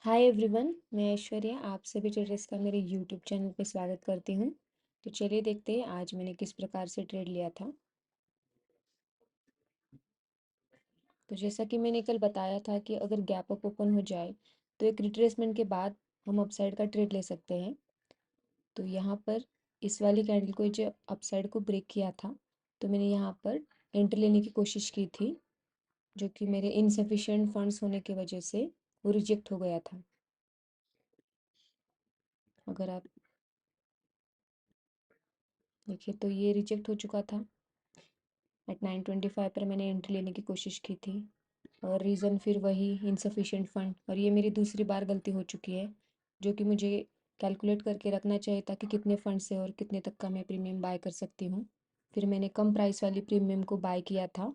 Hi everyone, मैं ऐश्वर्या आप सभी ट्रेडर्स का मेरे यूट्यूब चैनल पे स्वागत करती हूँ। तो चलिए देखते हैं आज मैंने किस प्रकार से ट्रेड लिया था। तो जैसा कि मैंने कल बताया था कि अगर गैप अप ओपन हो जाए तो एक रिट्रेसमेंट के बाद हम अपसाइड का ट्रेड ले सकते हैं। तो यहाँ पर इस वाली कैंडल को जो अपसाइड को ब्रेक किया था तो मैंने यहाँ पर एंट्री लेने की कोशिश की थी, जो कि मेरे इनसफिशिएंट फंड्स होने की वजह से वो रिजेक्ट हो गया था। अगर आप देखिए तो ये रिजेक्ट हो चुका था। एट 9:25 पर मैंने एंट्री लेने की कोशिश की थी और रीज़न फिर वही इनसफिशिएंट फंड, और ये मेरी दूसरी बार गलती हो चुकी है, जो कि मुझे कैलकुलेट करके रखना चाहिए था कि कितने फंड से और कितने तक का मैं प्रीमियम बाय कर सकती हूँ। फिर मैंने कम प्राइस वाली प्रीमियम को बाय किया था,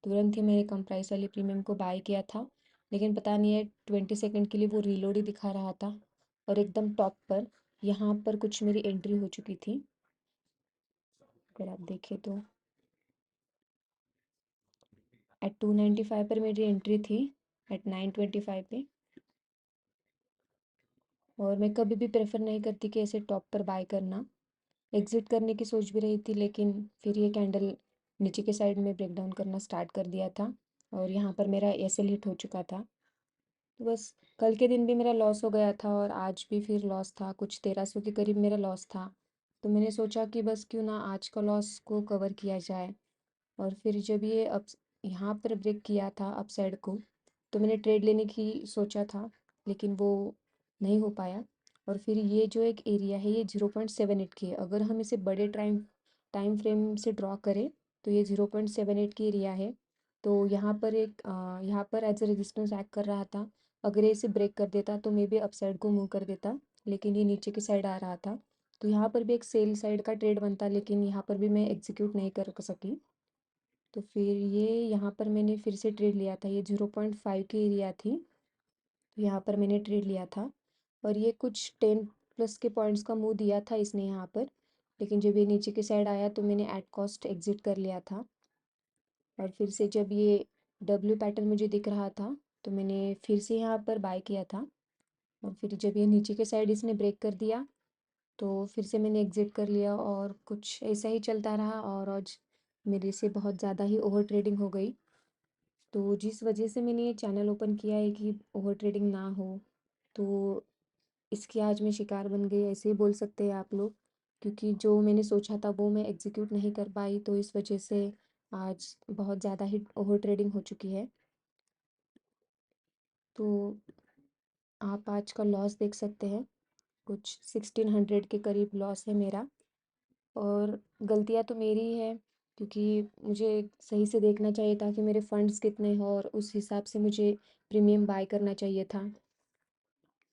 तुरंत ही मैंने कम प्राइस वाली प्रीमियम को बाय किया था, लेकिन पता नहीं है 20 सेकेंड के लिए वो रीलोड ही दिखा रहा था और एकदम टॉप पर यहाँ पर कुछ मेरी एंट्री हो चुकी थी। अगर आप देखें तो एट 295 पर मेरी एंट्री थी, एट 9:25 पे। और मैं कभी भी प्रेफर नहीं करती कि ऐसे टॉप पर बाय करना। एग्जिट करने की सोच भी रही थी, लेकिन फिर ये कैंडल नीचे के साइड में ब्रेकडाउन करना स्टार्ट कर दिया था और यहाँ पर मेरा एसएल हिट हो चुका था। तो बस कल के दिन भी मेरा लॉस हो गया था और आज भी फिर लॉस था, कुछ 1300 के करीब मेरा लॉस था। तो मैंने सोचा कि बस क्यों ना आज का लॉस को कवर किया जाए। और फिर जब ये अप यहाँ पर ब्रेक किया था अप साइड को, तो मैंने ट्रेड लेने की सोचा था, लेकिन वो नहीं हो पाया। और फिर ये जो एक एरिया है ये 0.78 की है। अगर हम इसे बड़े टाइम टाइम फ्रेम से ड्रॉ करें तो ये 0.78 की एरिया है। तो यहाँ पर यहाँ पर एज अ रेजिस्टेंस एक्ट कर रहा था। अगर ये इसे ब्रेक कर देता तो मे बी अप साइड को मूव कर देता, लेकिन ये नीचे की साइड आ रहा था। तो यहाँ पर भी एक सेल साइड का ट्रेड बनता, लेकिन यहाँ पर भी मैं एग्जीक्यूट नहीं कर सकी। तो फिर ये यहाँ पर मैंने फिर से ट्रेड लिया था, ये 0.5 की एरिया थी, तो यहाँ पर मैंने ट्रेड लिया था। और ये कुछ 10+ के पॉइंट्स का मूव दिया था इसने यहाँ पर, लेकिन जब ये नीचे की साइड आया तो मैंने एट कॉस्ट एग्जिट कर लिया था। और फिर से जब ये डब्ल्यू पैटर्न मुझे दिख रहा था तो मैंने फिर से यहाँ पर बाय किया था। और फिर जब ये नीचे के साइड इसने ब्रेक कर दिया तो फिर से मैंने एग्जिट कर लिया और कुछ ऐसा ही चलता रहा और आज मेरे से बहुत ज़्यादा ही ओवर ट्रेडिंग हो गई। तो जिस वजह से मैंने ये चैनल ओपन किया है कि ओवर ट्रेडिंग ना हो, तो इसकी आज मैं शिकार बन गई ऐसे ही बोल सकते हैं आप लोग, क्योंकि जो मैंने सोचा था वो मैं एग्जीक्यूट नहीं कर पाई, तो इस वजह से आज बहुत ज़्यादा ही ओवर ट्रेडिंग हो चुकी है। तो आप आज का लॉस देख सकते हैं, कुछ 1600 के करीब लॉस है मेरा। और गलतियाँ तो मेरी ही है, क्योंकि मुझे सही से देखना चाहिए था कि मेरे फंड्स कितने हैं और उस हिसाब से मुझे प्रीमियम बाय करना चाहिए था।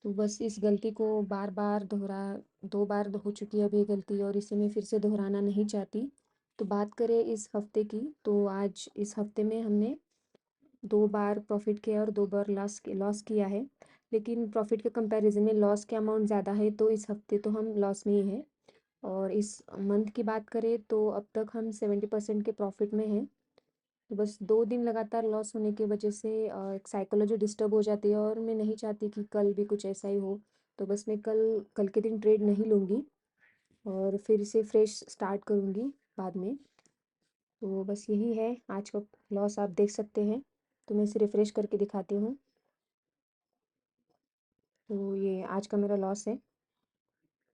तो बस इस गलती को बार बार दोहरा 2 बार हो चुकी है अभी ये गलती, और इसे मैं फिर से दोहराना नहीं चाहती। तो बात करें इस हफ्ते की, तो आज इस हफ्ते में हमने 2 बार प्रॉफिट किया और 2 बार लॉस किया है। लेकिन प्रॉफिट के कंपैरिजन में लॉस के अमाउंट ज़्यादा है, तो इस हफ्ते तो हम लॉस में ही है। और इस मंथ की बात करें तो अब तक हम 70% के प्रॉफिट में हैं। तो बस 2 दिन लगातार लॉस होने की वजह से एक साइकोलॉजी डिस्टर्ब हो जाती है और मैं नहीं चाहती कि कल भी कुछ ऐसा ही हो। तो बस मैं कल कल के दिन ट्रेड नहीं लूँगी और फिर से फ्रेश स्टार्ट करूँगी बाद में। तो बस यही है आज का लॉस, आप देख सकते हैं। तो मैं इसे रिफ़्रेश करके दिखाती हूँ। तो ये आज का मेरा लॉस है।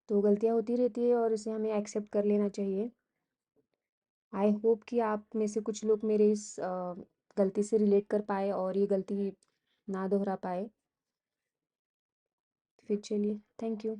तो गलतियाँ होती रहती है और इसे हमें एक्सेप्ट कर लेना चाहिए। आई होप कि आप में से कुछ लोग मेरे इस गलती से रिलेट कर पाए और ये गलती ना दोहरा पाए। फिर चलिए, थैंक यू।